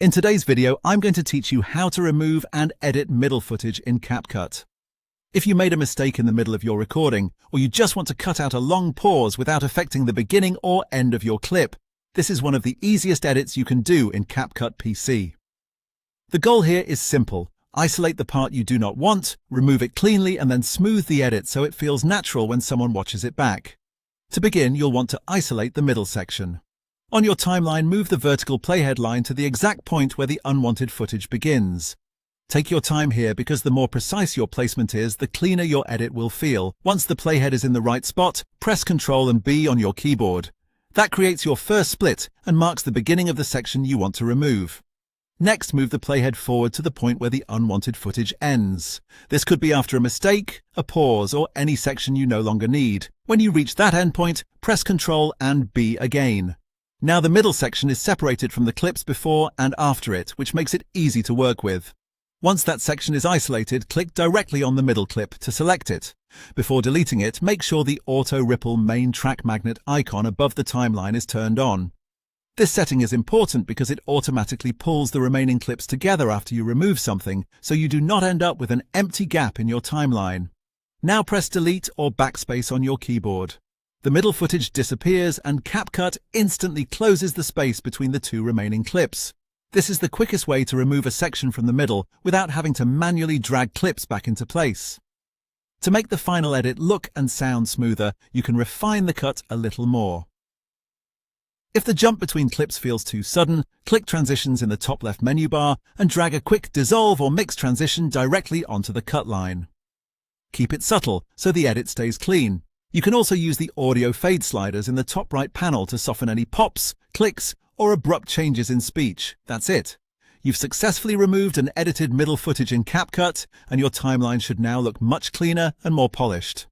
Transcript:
In today's video, I'm going to teach you how to remove and edit middle footage in CapCut. If you made a mistake in the middle of your recording, or you just want to cut out a long pause without affecting the beginning or end of your clip, this is one of the easiest edits you can do in CapCut PC. The goal here is simple. Isolate the part you do not want, remove it cleanly, and then smooth the edit so it feels natural when someone watches it back. To begin, you'll want to isolate the middle section. On your timeline, move the vertical playhead line to the exact point where the unwanted footage begins. Take your time here because the more precise your placement is, the cleaner your edit will feel. Once the playhead is in the right spot, press Ctrl and B on your keyboard. That creates your first split and marks the beginning of the section you want to remove. Next, move the playhead forward to the point where the unwanted footage ends. This could be after a mistake, a pause, or any section you no longer need. When you reach that endpoint, press Ctrl and B again. Now the middle section is separated from the clips before and after it, which makes it easy to work with. Once that section is isolated, click directly on the middle clip to select it. Before deleting it, make sure the Auto Ripple main track magnet icon above the timeline is turned on. This setting is important because it automatically pulls the remaining clips together after you remove something, so you do not end up with an empty gap in your timeline. Now press Delete or Backspace on your keyboard. The middle footage disappears and CapCut instantly closes the space between the two remaining clips. This is the quickest way to remove a section from the middle without having to manually drag clips back into place. To make the final edit look and sound smoother, you can refine the cut a little more. If the jump between clips feels too sudden, click Transitions in the top left menu bar and drag a quick dissolve or mix transition directly onto the cut line. Keep it subtle so the edit stays clean. You can also use the audio fade sliders in the top right panel to soften any pops, clicks, or abrupt changes in speech. That's it. You've successfully removed and edited middle footage in CapCut, and your timeline should now look much cleaner and more polished.